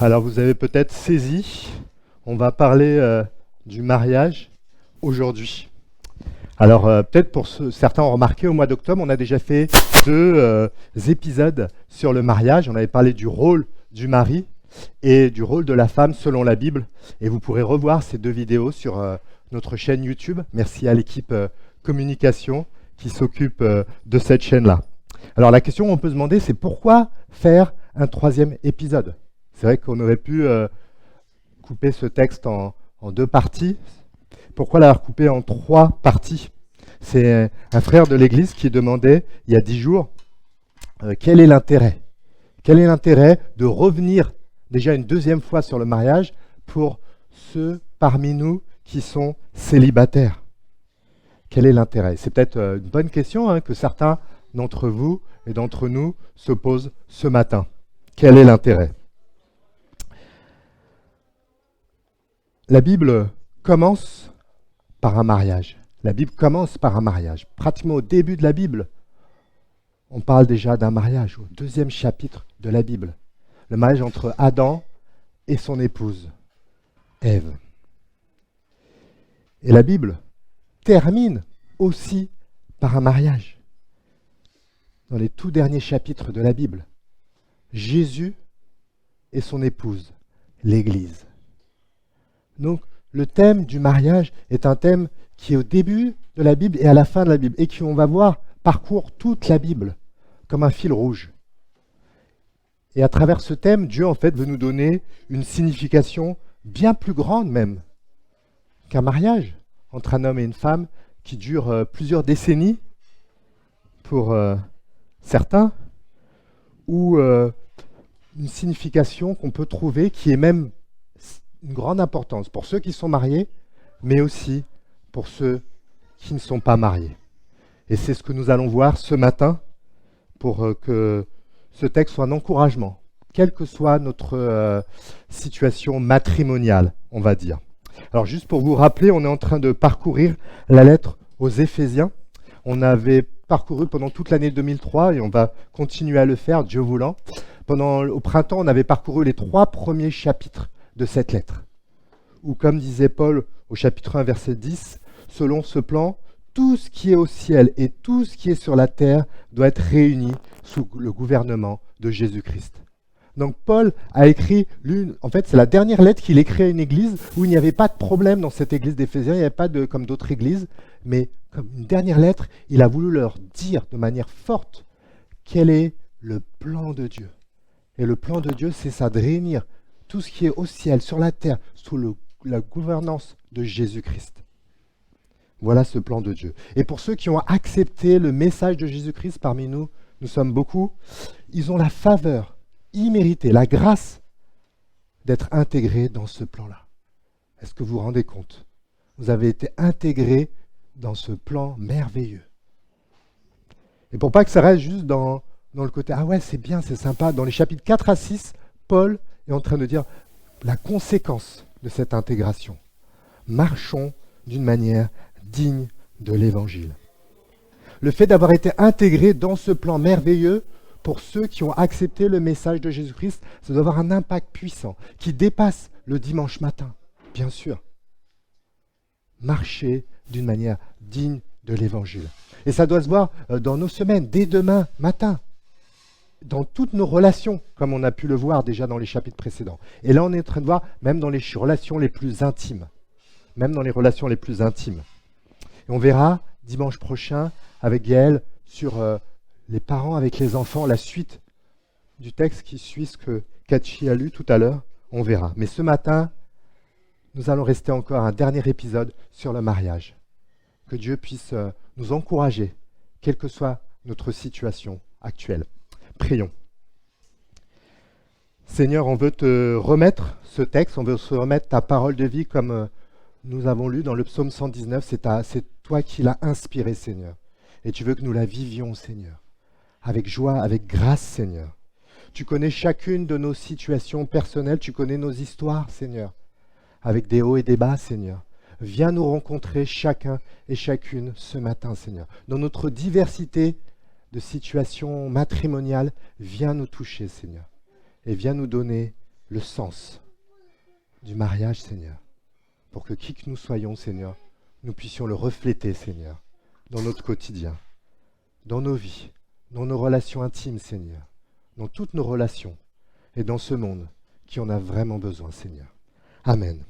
Alors vous avez peut-être saisi, on va parler du mariage aujourd'hui. Alors peut-être pour certains ont remarqué, au mois d'octobre, on a déjà fait deux épisodes sur le mariage. On avait parlé du rôle du mari et du rôle de la femme selon la Bible. Et vous pourrez revoir ces deux vidéos sur notre chaîne YouTube. Merci à l'équipe communication qui s'occupe de cette chaîne-là. Alors la question qu'on peut se demander, c'est pourquoi faire un troisième épisode? C'est vrai qu'on aurait pu couper ce texte en deux parties. Pourquoi l'avoir coupé en trois parties? C'est un frère de l'Église qui demandait, il y a 10 jours, quel est l'intérêt? Quel est l'intérêt de revenir déjà une deuxième fois sur le mariage pour ceux parmi nous qui sont célibataires? Quel est l'intérêt? C'est peut-être une bonne question que certains d'entre vous et d'entre nous se posent ce matin. Quel est l'intérêt? La Bible commence par un mariage. La Bible commence par un mariage. Pratiquement au début de la Bible, on parle déjà d'un mariage, au 2e chapitre de la Bible. Le mariage entre Adam et son épouse, Ève. Et la Bible termine aussi par un mariage. Dans les tout derniers chapitres de la Bible, Jésus et son épouse, l'Église. Donc, le thème du mariage est un thème qui est au début de la Bible et à la fin de la Bible, et qui, on va voir, parcourt toute la Bible comme un fil rouge. Et à travers ce thème, Dieu, en fait, veut nous donner une signification bien plus grande même qu'un mariage entre un homme et une femme qui dure plusieurs décennies pour certains, ou une signification qu'on peut trouver qui est même une grande importance pour ceux qui sont mariés, mais aussi pour ceux qui ne sont pas mariés. Et c'est ce que nous allons voir ce matin pour que ce texte soit un encouragement, quelle que soit notre situation matrimoniale, on va dire. Alors juste pour vous rappeler, on est en train de parcourir la lettre aux Éphésiens. On avait parcouru pendant toute l'année 2003 et on va continuer à le faire, Dieu voulant. Au printemps, on avait parcouru les 3 premiers chapitres de cette lettre, où, comme disait Paul au chapitre 1, verset 10, selon ce plan, tout ce qui est au ciel et tout ce qui est sur la terre doit être réuni sous le gouvernement de Jésus-Christ. Donc Paul a écrit en fait c'est la dernière lettre qu'il écrit à une église où il n'y avait pas de problème dans cette église d'Éphésiens, il n'y avait pas comme d'autres églises, mais comme une dernière lettre, il a voulu leur dire de manière forte quel est le plan de Dieu. Et le plan de Dieu, c'est ça, de réunir tout ce qui est au ciel, sur la terre, sous la gouvernance de Jésus-Christ. Voilà ce plan de Dieu. Et pour ceux qui ont accepté le message de Jésus-Christ parmi nous, nous sommes beaucoup, ils ont la faveur imméritée, la grâce d'être intégrés dans ce plan-là. Est-ce que vous vous rendez compte? Vous avez été intégrés dans ce plan merveilleux. Et pour pas que ça reste juste dans le côté « Ah ouais, c'est bien, c'est sympa », dans les chapitres 4 à 6, Paul est en train de dire la conséquence de cette intégration. Marchons d'une manière digne de l'Évangile. Le fait d'avoir été intégré dans ce plan merveilleux, pour ceux qui ont accepté le message de Jésus-Christ, ça doit avoir un impact puissant, qui dépasse le dimanche matin, bien sûr. Marcher d'une manière digne de l'Évangile. Et ça doit se voir dans nos semaines, dès demain matin, dans toutes nos relations, comme on a pu le voir déjà dans les chapitres précédents. Et là, on est en train de voir même dans les relations les plus intimes. Même dans les relations les plus intimes. Et on verra dimanche prochain avec Gaël sur les parents avec les enfants, la suite du texte qui suit ce que Kachi a lu tout à l'heure. On verra. Mais ce matin, nous allons rester encore un dernier épisode sur le mariage. Que Dieu puisse nous encourager, quelle que soit notre situation actuelle. Prions. Seigneur, on veut te remettre ce texte, on veut se remettre ta parole de vie comme nous avons lu dans le psaume 119. C'est toi qui l'as inspiré, Seigneur. Et tu veux que nous la vivions, Seigneur, avec joie, avec grâce, Seigneur. Tu connais chacune de nos situations personnelles, tu connais nos histoires, Seigneur, avec des hauts et des bas, Seigneur. Viens nous rencontrer chacun et chacune ce matin, Seigneur. Dans notre diversité de situations matrimoniales, viens nous toucher, Seigneur. Et viens nous donner le sens du mariage, Seigneur, pour que qui que nous soyons, Seigneur, nous puissions le refléter, Seigneur, dans notre quotidien, dans nos vies, dans nos relations intimes, Seigneur, dans toutes nos relations et dans ce monde qui en a vraiment besoin, Seigneur. Amen.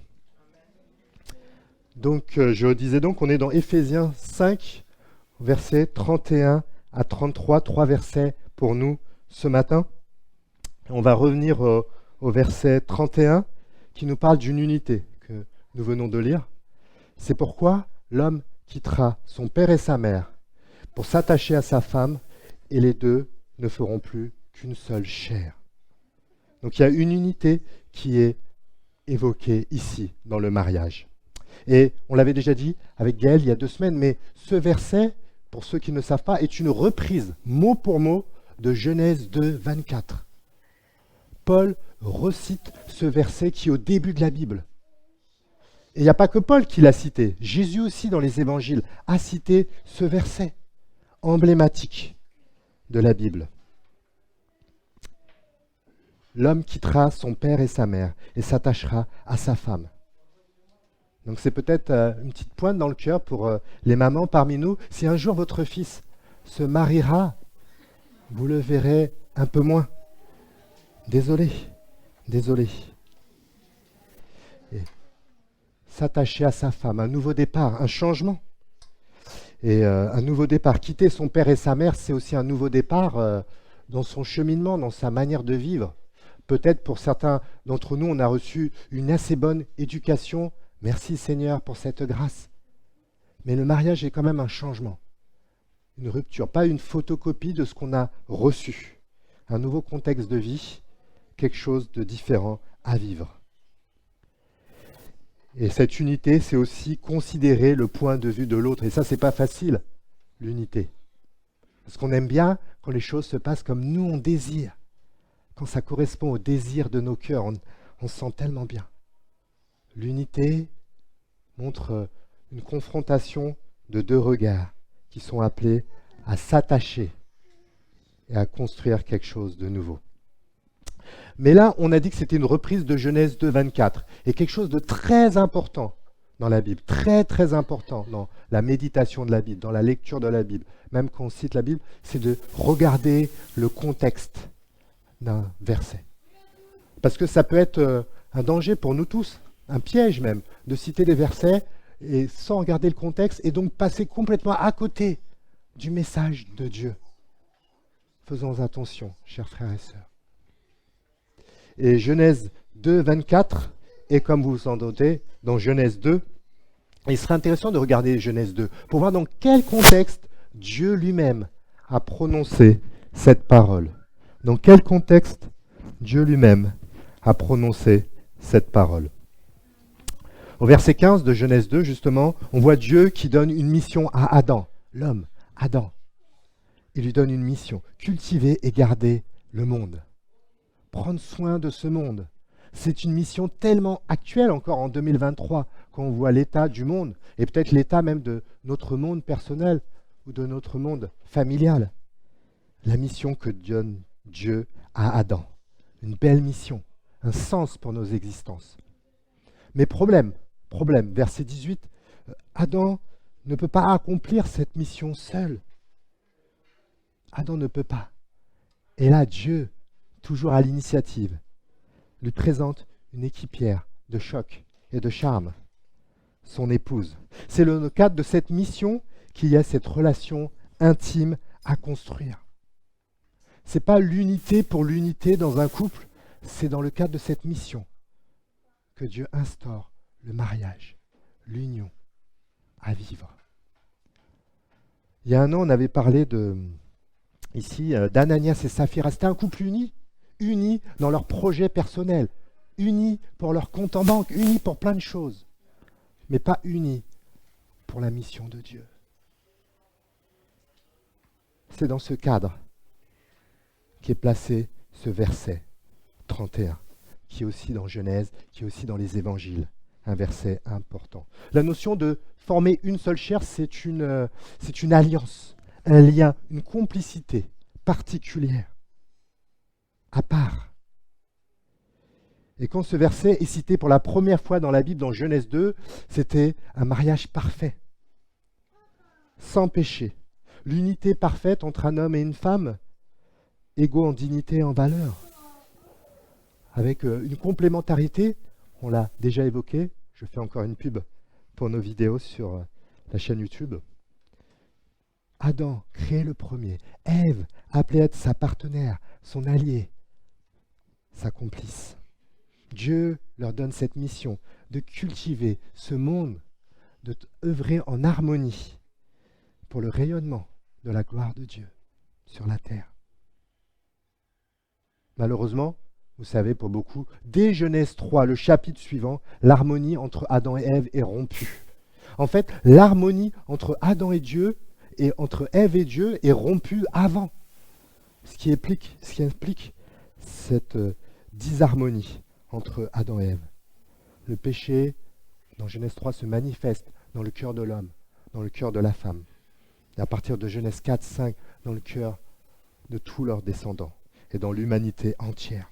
Donc, je disais donc, on est dans Éphésiens 5, versets 31 à 33, 3 versets pour nous ce matin. On va revenir au verset 31 qui nous parle d'une unité que nous venons de lire. C'est pourquoi l'homme quittera son père et sa mère pour s'attacher à sa femme et les deux ne feront plus qu'une seule chair. Donc il y a une unité qui est évoquée ici dans le mariage. Et on l'avait déjà dit avec Gaël il y a 2 semaines, mais ce verset, pour ceux qui ne savent pas, est une reprise mot pour mot de Genèse 2, 24. Paul recite ce verset qui est au début de la Bible. Et il n'y a pas que Paul qui l'a cité. Jésus aussi, dans les évangiles, a cité ce verset emblématique de la Bible. L'homme quittera son père et sa mère et s'attachera à sa femme. Donc c'est peut-être une petite pointe dans le cœur pour les mamans parmi nous. Si un jour votre fils se mariera, vous le verrez un peu moins. Désolé. Et s'attacher à sa femme, un nouveau départ, un changement. Et un nouveau départ. Quitter son père et sa mère, c'est aussi un nouveau départ dans son cheminement, dans sa manière de vivre. Peut-être pour certains d'entre nous, on a reçu une assez bonne éducation. Merci Seigneur pour cette grâce. Mais le mariage est quand même un changement, une rupture, pas une photocopie de ce qu'on a reçu. Un nouveau contexte de vie, quelque chose de différent à vivre. Et cette unité, c'est aussi considérer le point de vue de l'autre. Et ça, c'est pas facile, l'unité. Parce qu'on aime bien quand les choses se passent comme nous on désire. Quand ça correspond au désir de nos cœurs, on se sent tellement bien. L'unité montre une confrontation de 2 regards qui sont appelés à s'attacher et à construire quelque chose de nouveau. Mais là, on a dit que c'était une reprise de Genèse 2, 24, et quelque chose de très important dans la Bible, très très important dans la méditation de la Bible, dans la lecture de la Bible, même quand on cite la Bible, c'est de regarder le contexte d'un verset. Parce que ça peut être un danger pour nous tous, un piège même, de citer des versets et sans regarder le contexte et donc passer complètement à côté du message de Dieu. Faisons attention, chers frères et sœurs. Et Genèse 2, 24, et comme vous vous en doutez, dans Genèse 2, il serait intéressant de regarder Genèse 2 pour voir dans quel contexte Dieu lui-même a prononcé cette parole. Dans quel contexte Dieu lui-même a prononcé cette parole. Au verset 15 de Genèse 2, justement, on voit Dieu qui donne une mission à Adam, l'homme, Adam. Il lui donne une mission, cultiver et garder le monde. Prendre soin de ce monde. C'est une mission tellement actuelle encore en 2023, quand on voit l'état du monde, et peut-être l'état même de notre monde personnel ou de notre monde familial. La mission que donne Dieu à Adam. Une belle mission, un sens pour nos existences. Mais problème, verset 18, Adam ne peut pas accomplir cette mission seul. Adam ne peut pas. Et là, Dieu, toujours à l'initiative, lui présente une équipière de choc et de charme, son épouse. C'est le cadre de cette mission qu'il y a cette relation intime à construire. Ce n'est pas l'unité pour l'unité dans un couple, c'est dans le cadre de cette mission que Dieu instaure le mariage, l'union à vivre. Il y a un an, on avait parlé ici d'Ananias et Saphira. C'était un couple unis dans leur projet personnel, unis pour leur compte en banque, unis pour plein de choses, mais pas unis pour la mission de Dieu. C'est dans ce cadre qu'est placé ce verset 31, qui est aussi dans Genèse, qui est aussi dans les évangiles, un verset important. La notion de former une seule chair, c'est une alliance, un lien, une complicité particulière, à part. Et quand ce verset est cité pour la première fois dans la Bible, dans Genèse 2, c'était un mariage parfait, sans péché. L'unité parfaite entre un homme et une femme, égaux en dignité et en valeur, avec une complémentarité, on l'a déjà évoqué, je fais encore une pub pour nos vidéos sur la chaîne YouTube. Adam, créé le premier, Ève, appelée à être sa partenaire, son allié, sa complice. Dieu leur donne cette mission de cultiver ce monde, de œuvrer en harmonie pour le rayonnement de la gloire de Dieu sur la terre. Malheureusement, vous savez pour beaucoup, dès Genèse 3, le chapitre suivant, l'harmonie entre Adam et Ève est rompue. En fait, l'harmonie entre Adam et Dieu et entre Ève et Dieu est rompue avant, ce qui implique cette disharmonie entre Adam et Ève. Le péché, dans Genèse 3, se manifeste dans le cœur de l'homme, dans le cœur de la femme. Et à partir de Genèse 4, 5, dans le cœur de tous leurs descendants et dans l'humanité entière.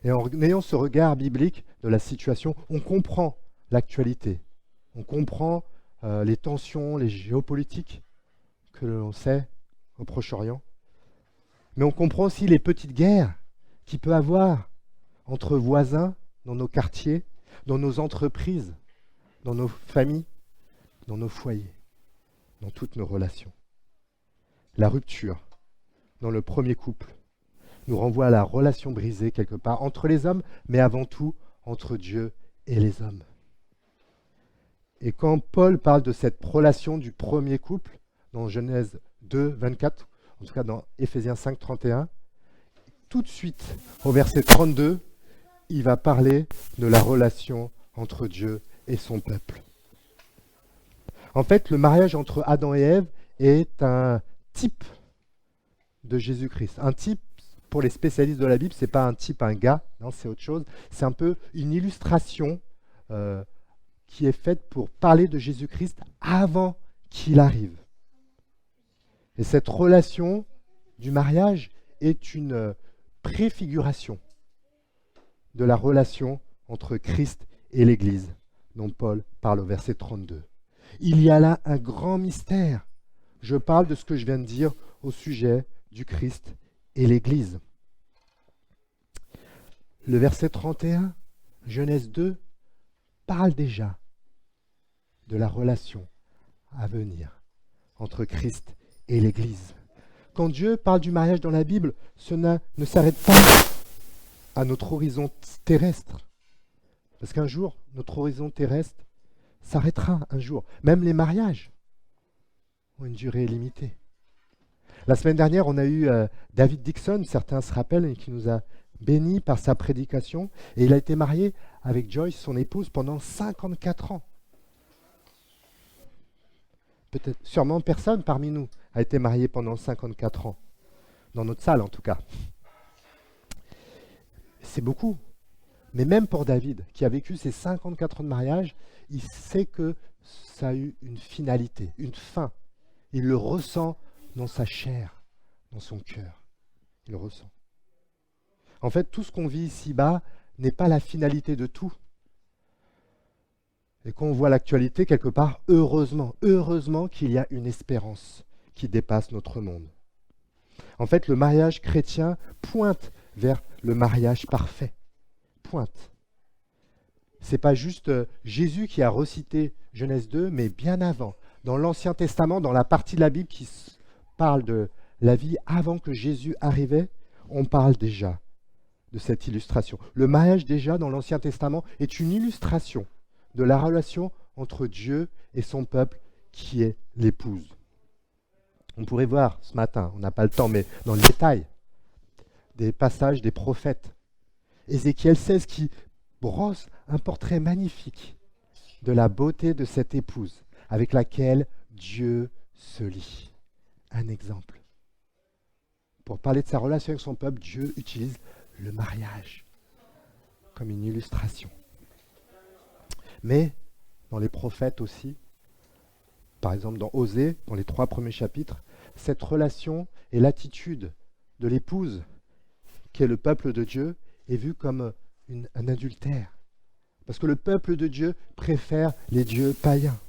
Et en ayant ce regard biblique de la situation, on comprend l'actualité, on comprend les tensions, les géopolitiques que l'on sait au Proche-Orient, mais on comprend aussi les petites guerres qu'il peut y avoir entre voisins, dans nos quartiers, dans nos entreprises, dans nos familles, dans nos foyers, dans toutes nos relations. La rupture dans le premier couple nous renvoie à la relation brisée quelque part entre les hommes, mais avant tout entre Dieu et les hommes. Et quand Paul parle de cette relation du premier couple, dans Genèse 2, 24, en tout cas dans Éphésiens 5, 31, tout de suite, au verset 32, il va parler de la relation entre Dieu et son peuple. En fait, le mariage entre Adam et Ève est un type de Jésus-Christ. Un type, pour les spécialistes de la Bible, ce n'est pas un type, un gars, non, c'est autre chose. C'est un peu une illustration qui est faite pour parler de Jésus-Christ avant qu'il arrive. Et cette relation du mariage est une préfiguration de la relation entre Christ et l'Église, dont Paul parle au verset 32. Il y a là un grand mystère. Je parle de ce que je viens de dire au sujet du Christ et l'Église. Le verset 31, Genèse 2, parle déjà de la relation à venir entre Christ et l'Église. Quand Dieu parle du mariage dans la Bible, cela ne s'arrête pas à notre horizon terrestre. Parce qu'un jour, notre horizon terrestre s'arrêtera un jour. Même les mariages ont une durée limitée. La semaine dernière, on a eu David Dixon, certains se rappellent, et qui nous a bénis par sa prédication. Et il a été marié avec Joyce, son épouse, pendant 54 ans. Peut-être, sûrement personne parmi nous a été marié pendant 54 ans. Dans notre salle, en tout cas. C'est beaucoup. Mais même pour David, qui a vécu ses 54 ans de mariage, il sait que ça a eu une finalité, une fin. Il le ressent dans sa chair, dans son cœur. Il le ressent. En fait, tout ce qu'on vit ici-bas n'est pas la finalité de tout. Et quand on voit l'actualité, quelque part, heureusement qu'il y a une espérance qui dépasse notre monde. En fait, le mariage chrétien pointe vers le mariage parfait. Pointe. Ce n'est pas juste Jésus qui a recité Genèse 2, mais bien avant, dans l'Ancien Testament, dans la partie de la Bible qui parle de la vie avant que Jésus arrivait, on parle déjà de cette illustration. Le mariage déjà dans l'Ancien Testament est une illustration de la relation entre Dieu et son peuple qui est l'épouse. On pourrait voir ce matin, on n'a pas le temps, mais dans le détail, des passages des prophètes. Ézéchiel 16 qui brosse un portrait magnifique de la beauté de cette épouse avec laquelle Dieu se lie. Un exemple. Pour parler de sa relation avec son peuple, Dieu utilise le mariage comme une illustration. Mais dans les prophètes aussi, par exemple dans Osée, dans les 3 premiers chapitres, cette relation et l'attitude de l'épouse qui est le peuple de Dieu, est vu comme un adultère. Parce que le peuple de Dieu préfère les dieux païens.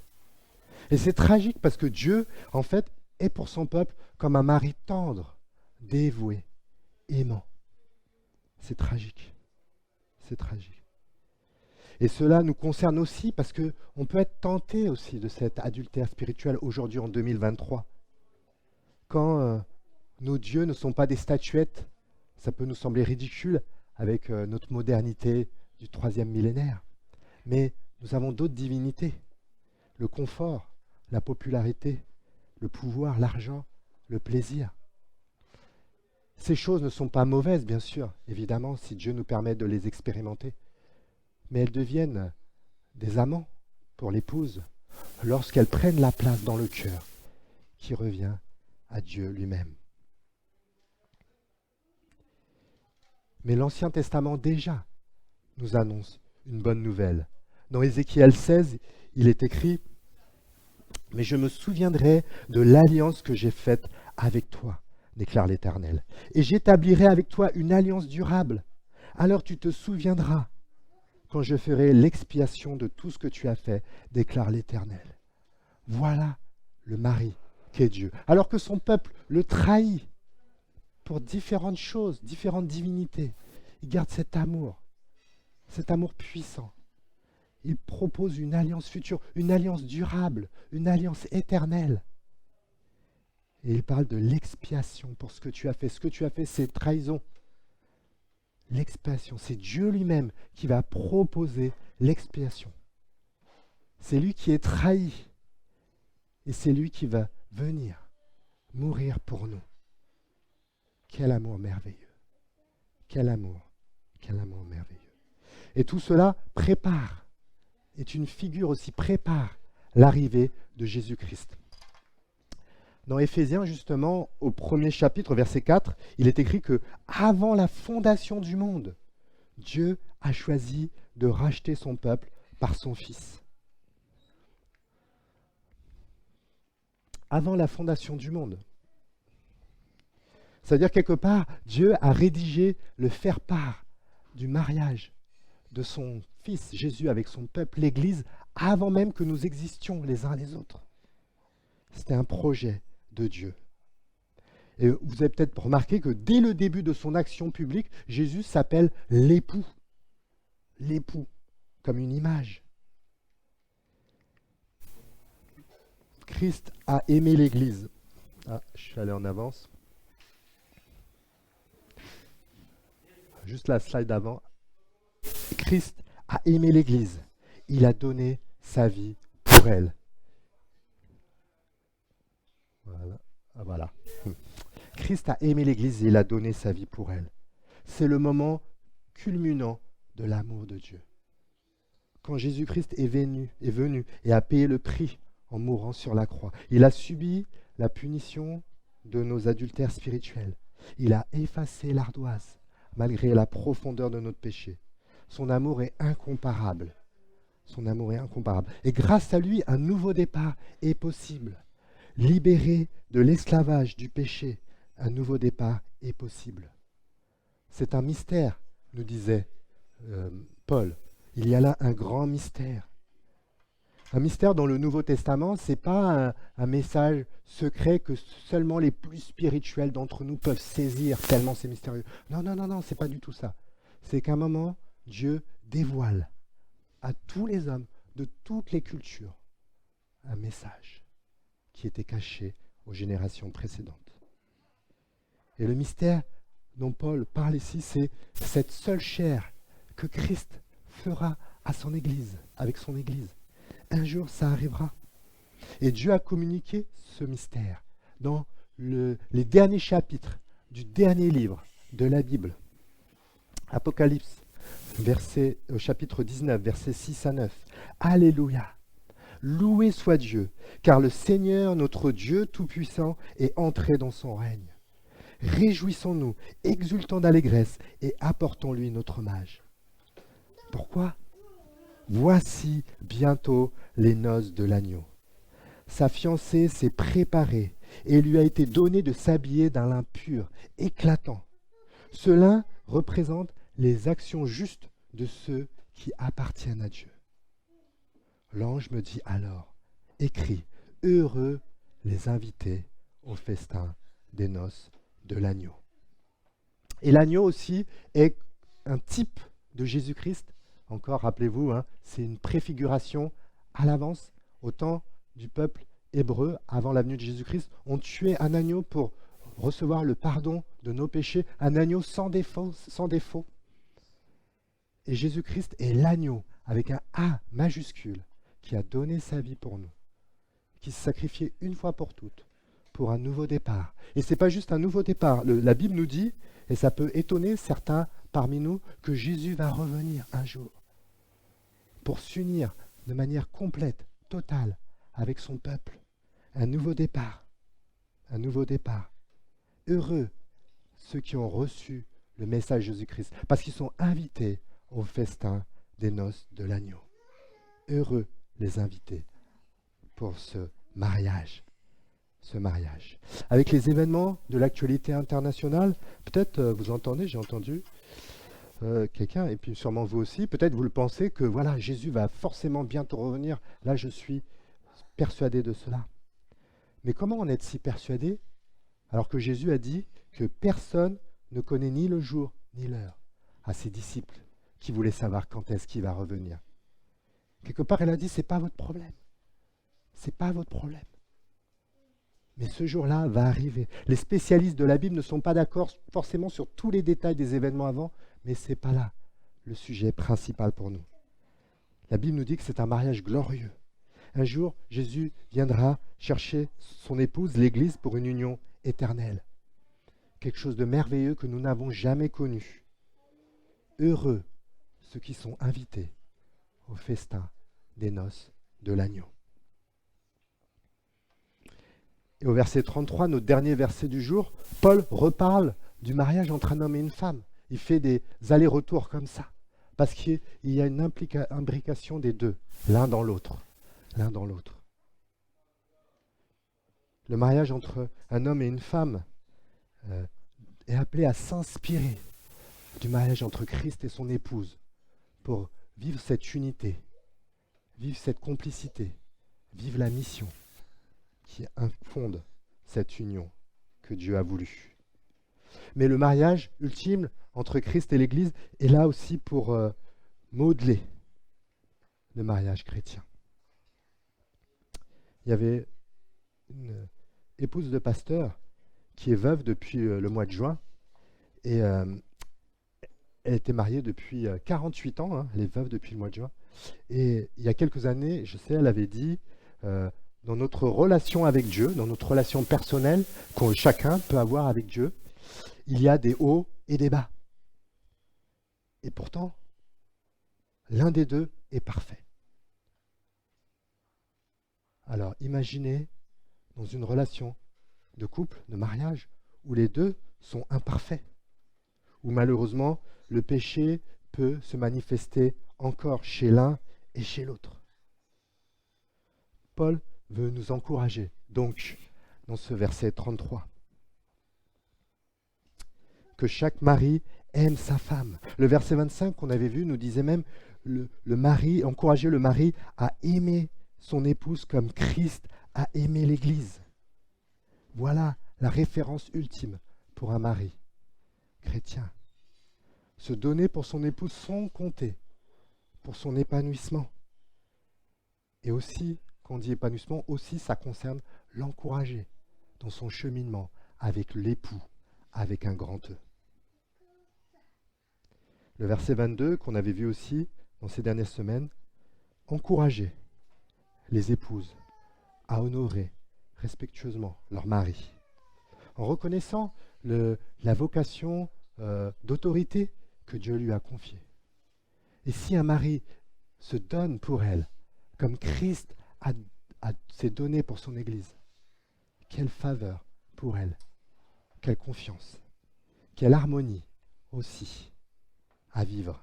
Et c'est tragique parce que Dieu, en fait, est pour son peuple comme un mari tendre, dévoué, aimant. C'est tragique. C'est tragique. Et cela nous concerne aussi parce qu'on peut être tenté aussi de cet adultère spirituel aujourd'hui en 2023. Quand nos dieux ne sont pas des statuettes, ça peut nous sembler ridicule avec notre modernité du 3e millénaire. Mais nous avons d'autres divinités. Le confort, la popularité, le pouvoir, l'argent, le plaisir. Ces choses ne sont pas mauvaises, bien sûr, évidemment, si Dieu nous permet de les expérimenter. Mais elles deviennent des amants pour l'épouse lorsqu'elles prennent la place dans le cœur qui revient à Dieu lui-même. Mais l'Ancien Testament déjà nous annonce une bonne nouvelle. Dans Ézéchiel 16, il est écrit « Mais je me souviendrai de l'alliance que j'ai faite avec toi, déclare l'Éternel, et j'établirai avec toi une alliance durable. Alors tu te souviendras quand je ferai l'expiation de tout ce que tu as fait, déclare l'Éternel. » Voilà le mari qu'est Dieu. Alors que son peuple le trahit pour différentes choses, différentes divinités, il garde cet amour puissant. Il propose une alliance future, une alliance durable, une alliance éternelle. Et il parle de l'expiation pour ce que tu as fait. Ce que tu as fait, c'est trahison. L'expiation, c'est Dieu lui-même qui va proposer l'expiation. C'est lui qui est trahi. Et c'est lui qui va venir mourir pour nous. Quel amour merveilleux. Quel amour merveilleux. Et tout cela est une figure aussi, prépare l'arrivée de Jésus-Christ. Dans Éphésiens, justement, au 1er chapitre, verset 4, il est écrit que avant la fondation du monde, Dieu a choisi de racheter son peuple par son Fils. Avant la fondation du monde. C'est-à-dire, quelque part, Dieu a rédigé le faire-part du mariage de son Fils Jésus avec son peuple, l'Église, avant même que nous existions les uns les autres. C'était un projet de Dieu. Et vous avez peut-être remarqué que dès le début de son action publique, Jésus s'appelle l'époux. L'époux, comme une image. Christ a aimé l'Église. Ah, je suis allé en avance. Juste la slide d'avant. Christ a aimé l'Église. Il a donné sa vie pour elle. Voilà. Christ a aimé l'Église et il a donné sa vie pour elle. C'est le moment culminant de l'amour de Dieu. Quand Jésus-Christ est venu et a payé le prix en mourant sur la croix, il a subi la punition de nos adultères spirituels. Il a effacé l'ardoise malgré la profondeur de notre péché. Son amour est incomparable. Et grâce à lui, un nouveau départ est possible. Libéré de l'esclavage du péché, un nouveau départ est possible. C'est un mystère, nous disait Paul. Il y a là un grand mystère. Un mystère dans le Nouveau Testament, ce n'est pas un message secret que seulement les plus spirituels d'entre nous peuvent saisir, tellement c'est mystérieux. Non, ce n'est pas du tout ça. C'est qu'à un moment, Dieu dévoile à tous les hommes de toutes les cultures un message qui était caché aux générations précédentes. Et le mystère dont Paul parle ici, c'est cette seule chair que Christ fera à son Église, avec son Église. Un jour, ça arrivera. Et Dieu a communiqué ce mystère dans les derniers chapitres du dernier livre de la Bible. Apocalypse, au chapitre 19, versets 6 à 9. Alléluia! Loué soit Dieu, car le Seigneur, notre Dieu Tout-Puissant, est entré dans son règne. Réjouissons-nous, exultons d'allégresse et apportons-lui notre hommage. Pourquoi? Voici bientôt les noces de l'agneau. Sa fiancée s'est préparée et lui a été donné de s'habiller d'un lin pur, éclatant. Ce lin représente les actions justes de ceux qui appartiennent à Dieu. L'ange me dit alors, écris, heureux les invités au festin des noces de l'agneau. Et l'agneau aussi est un type de Jésus-Christ. Encore, rappelez-vous, c'est une préfiguration à l'avance. Au temps du peuple hébreu, avant la venue de Jésus-Christ, on tuait un agneau pour recevoir le pardon de nos péchés, un agneau sans défaut. Et Jésus-Christ est l'agneau, avec un A majuscule, qui a donné sa vie pour nous, qui se sacrifiait une fois pour toutes, pour un nouveau départ. Et ce n'est pas juste un nouveau départ. La Bible nous dit, et ça peut étonner certains parmi nous, que Jésus va revenir un jour pour s'unir de manière complète, totale, avec son peuple. Un nouveau départ. Un nouveau départ. Heureux ceux qui ont reçu le message de Jésus-Christ, parce qu'ils sont invités au festin des noces de l'agneau. Heureux les invités pour ce mariage. Avec les événements de l'actualité internationale, peut-être vous entendez, j'ai entendu quelqu'un, et puis sûrement vous aussi, peut-être vous le pensez que voilà, Jésus va forcément bientôt revenir. Là, je suis persuadé de cela. Mais comment en être si persuadé alors que Jésus a dit que personne ne connaît ni le jour ni l'heure à ses disciples qui voulaient savoir quand est-ce qu'il va revenir. Quelque part, elle a dit, c'est pas votre problème. C'est pas votre problème. Mais ce jour-là va arriver. Les spécialistes de la Bible ne sont pas d'accord forcément sur tous les détails des événements avant, mais ce n'est pas là le sujet principal pour nous. La Bible nous dit que c'est un mariage glorieux. Un jour, Jésus viendra chercher son épouse, l'Église, pour une union éternelle. Quelque chose de merveilleux que nous n'avons jamais connu. Heureux ceux qui sont invités au festin des noces de l'agneau. Et au verset 33, notre dernier verset du jour, Paul reparle du mariage entre un homme et une femme. Il fait des allers-retours comme ça, parce qu'il y a une imbrication des deux, l'un dans l'autre. Le mariage entre un homme et une femme est appelé à s'inspirer du mariage entre Christ et son épouse pour vivre cette unité, vivre cette complicité, vivre la mission qui fonde cette union que Dieu a voulu. Mais le mariage ultime entre Christ et l'Église est là aussi pour modeler le mariage chrétien. Il y avait une épouse de pasteur qui est veuve depuis le mois de juin et elle était mariée depuis 48 ans, elle est veuve depuis le mois de juin. Et il y a quelques années, je sais, elle avait dit dans notre relation avec Dieu, dans notre relation personnelle que chacun peut avoir avec Dieu, il y a des hauts et des bas. Et pourtant, l'un des deux est parfait. Alors imaginez dans une relation de couple, de mariage, où les deux sont imparfaits, où malheureusement le péché peut se manifester encore chez l'un et chez l'autre. Paul veut nous encourager, donc, dans ce verset 33, que chaque mari aime sa femme. Le verset 25 qu'on avait vu nous disait même le mari, encourager le mari à aimer son épouse comme Christ a aimé l'Église. Voilà la référence ultime pour un mari chrétien. Se donner pour son épouse sans compter pour son épanouissement. Et aussi, quand on dit épanouissement, aussi ça concerne l'encourager dans son cheminement avec l'époux, avec un grand E. Le verset 22 qu'on avait vu aussi dans ces dernières semaines, encourager les épouses à honorer respectueusement leur mari, en reconnaissant la vocation d'autorité que Dieu lui a confiée. Et si un mari se donne pour elle, comme Christ s'est donné pour son Église, quelle faveur pour elle, quelle confiance, quelle harmonie aussi à vivre,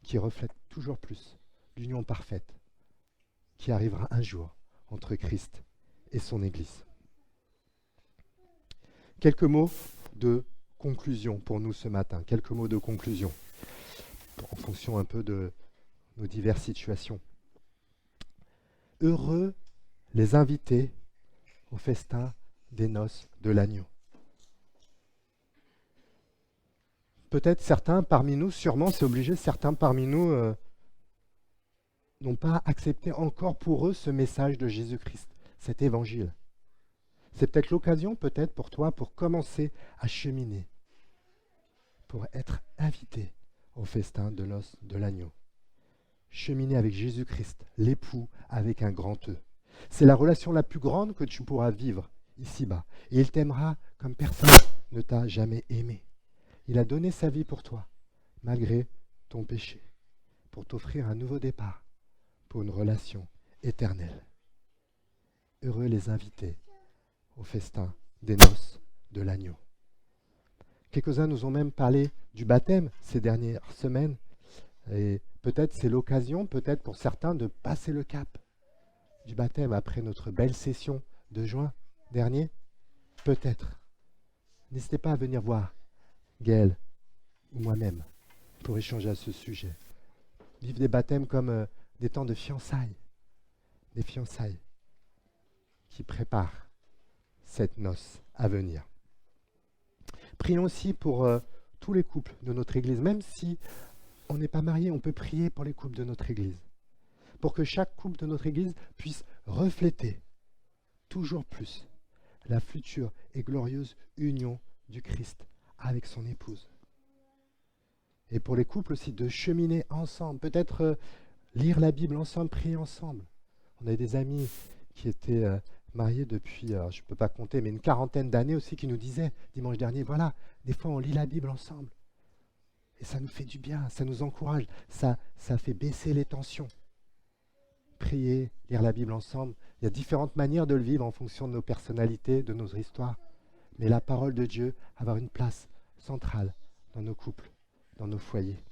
qui reflète toujours plus l'union parfaite qui arrivera un jour entre Christ et son Église. Quelques mots de conclusion pour nous ce matin, quelques mots de conclusion, en fonction un peu de nos diverses situations. Heureux les invités au festin des noces de l'agneau. Peut-être certains parmi nous, sûrement c'est obligé, certains parmi nous n'ont pas accepté encore pour eux ce message de Jésus-Christ, cet évangile. C'est peut-être l'occasion, peut-être pour toi, pour commencer à cheminer, pour être invité au festin de noces de l'agneau. Cheminer avec Jésus-Christ, l'époux avec un grand E. C'est la relation la plus grande que tu pourras vivre ici-bas. Et il t'aimera comme personne ne t'a jamais aimé. Il a donné sa vie pour toi, malgré ton péché, pour t'offrir un nouveau départ, pour une relation éternelle. Heureux les invités au festin des noces de l'agneau. Quelques-uns nous ont même parlé du baptême ces dernières semaines. Et peut-être c'est l'occasion, peut-être pour certains, de passer le cap du baptême après notre belle session de juin dernier. Peut-être. N'hésitez pas à venir voir Gaël ou moi-même pour échanger à ce sujet. Vivre des baptêmes comme des temps de fiançailles. Des fiançailles qui préparent cette noce à venir. Prions aussi pour tous les couples de notre Église. Même si on n'est pas marié, on peut prier pour les couples de notre Église. Pour que chaque couple de notre Église puisse refléter toujours plus la future et glorieuse union du Christ avec son épouse. Et pour les couples aussi, de cheminer ensemble, peut-être lire la Bible ensemble, prier ensemble. On a des amis qui étaient mariés depuis, je ne peux pas compter, mais une quarantaine d'années aussi, qui nous disaient dimanche dernier, voilà, des fois on lit la Bible ensemble. Et ça nous fait du bien, ça nous encourage, ça fait baisser les tensions. Prier, lire la Bible ensemble, il y a différentes manières de le vivre en fonction de nos personnalités, de nos histoires. Mais la parole de Dieu, avoir une place centrale dans nos couples, dans nos foyers.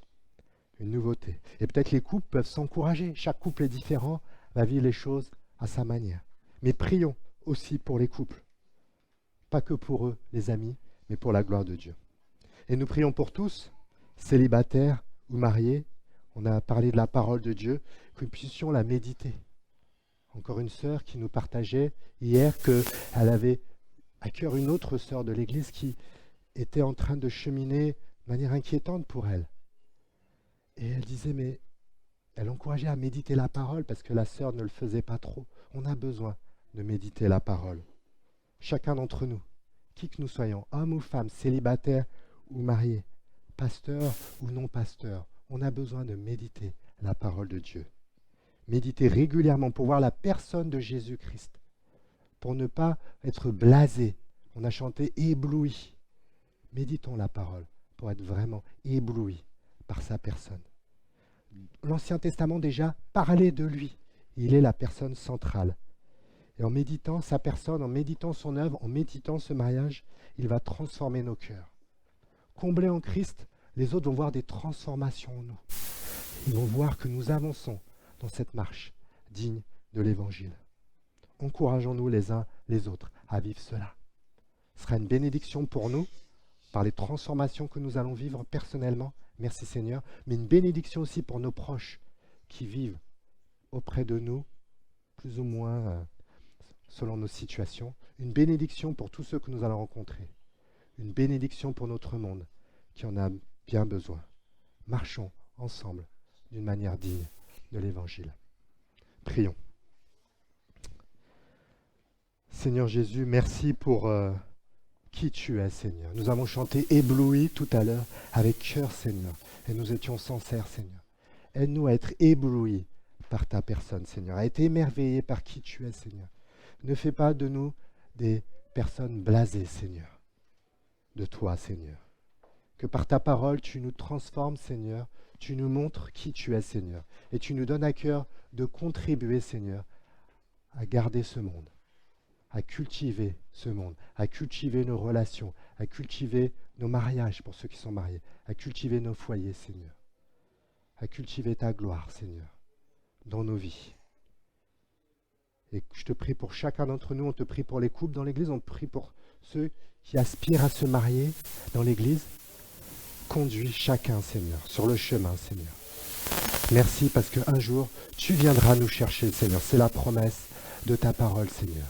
Une nouveauté. Et peut-être les couples peuvent s'encourager. Chaque couple est différent, va vivre les choses à sa manière. Mais prions aussi pour les couples. Pas que pour eux, les amis, mais pour la gloire de Dieu. Et nous prions pour tous, célibataires ou mariés. On a parlé de la parole de Dieu, que nous puissions la méditer. Encore une sœur qui nous partageait hier qu'elle avait à cœur une autre sœur de l'Église qui était en train de cheminer de manière inquiétante pour elle. Et elle disait, mais elle encourageait à méditer la parole parce que la sœur ne le faisait pas trop. On a besoin de méditer la parole. Chacun d'entre nous, qui que nous soyons, hommes ou femmes, célibataires ou mariés, pasteurs ou non pasteurs, on a besoin de méditer la parole de Dieu. Méditer régulièrement pour voir la personne de Jésus-Christ, pour ne pas être blasé. On a chanté ébloui. Méditons la parole pour être vraiment ébloui par sa personne. L'Ancien Testament déjà parlait de lui. Il est la personne centrale. Et en méditant sa personne, en méditant son œuvre, en méditant ce mariage, il va transformer nos cœurs. Comblés en Christ, les autres vont voir des transformations en nous. Ils vont voir que nous avançons dans cette marche digne de l'Évangile. Encourageons-nous les uns les autres à vivre cela. Ce sera une bénédiction pour nous, par les transformations que nous allons vivre personnellement, merci Seigneur, mais une bénédiction aussi pour nos proches qui vivent auprès de nous, plus ou moins selon nos situations, une bénédiction pour tous ceux que nous allons rencontrer, une bénédiction pour notre monde qui en a bien besoin. Marchons ensemble d'une manière digne de l'Évangile. Prions. Seigneur Jésus, merci pour qui tu es, Seigneur. Nous avons chanté ébloui tout à l'heure avec cœur, Seigneur, et nous étions sincères, Seigneur. Aide-nous à être éblouis par ta personne, Seigneur, à être émerveillés par qui tu es, Seigneur. Ne fais pas de nous des personnes blasées, Seigneur, de toi, Seigneur. Que par ta parole, tu nous transformes, Seigneur, tu nous montres qui tu es, Seigneur, et tu nous donnes à cœur de contribuer, Seigneur, à garder ce monde, à cultiver ce monde, à cultiver nos relations, à cultiver nos mariages pour ceux qui sont mariés, à cultiver nos foyers, Seigneur, à cultiver ta gloire, Seigneur, dans nos vies. Et je te prie pour chacun d'entre nous, on te prie pour les couples dans l'Église, on te prie pour ceux qui aspirent à se marier dans l'Église, conduis chacun, Seigneur, sur le chemin, Seigneur. Merci parce qu'un jour, tu viendras nous chercher, Seigneur. C'est la promesse de ta parole, Seigneur.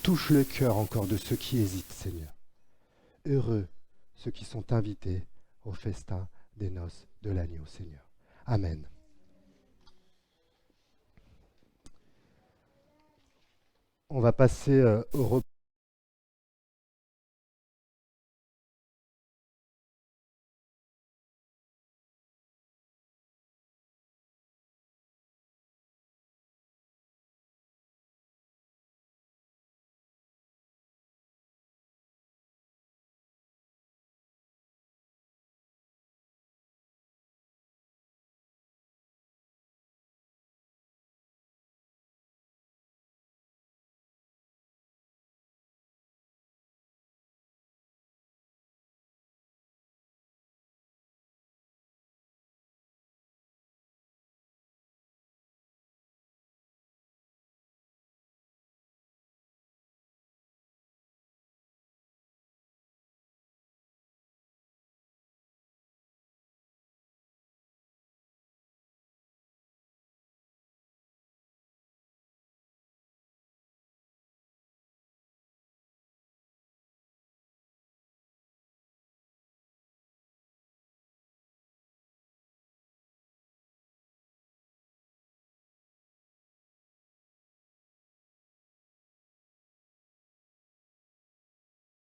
Touche le cœur encore de ceux qui hésitent, Seigneur. Heureux ceux qui sont invités au festin des noces de l'agneau, Seigneur. Amen. On va passer au repas.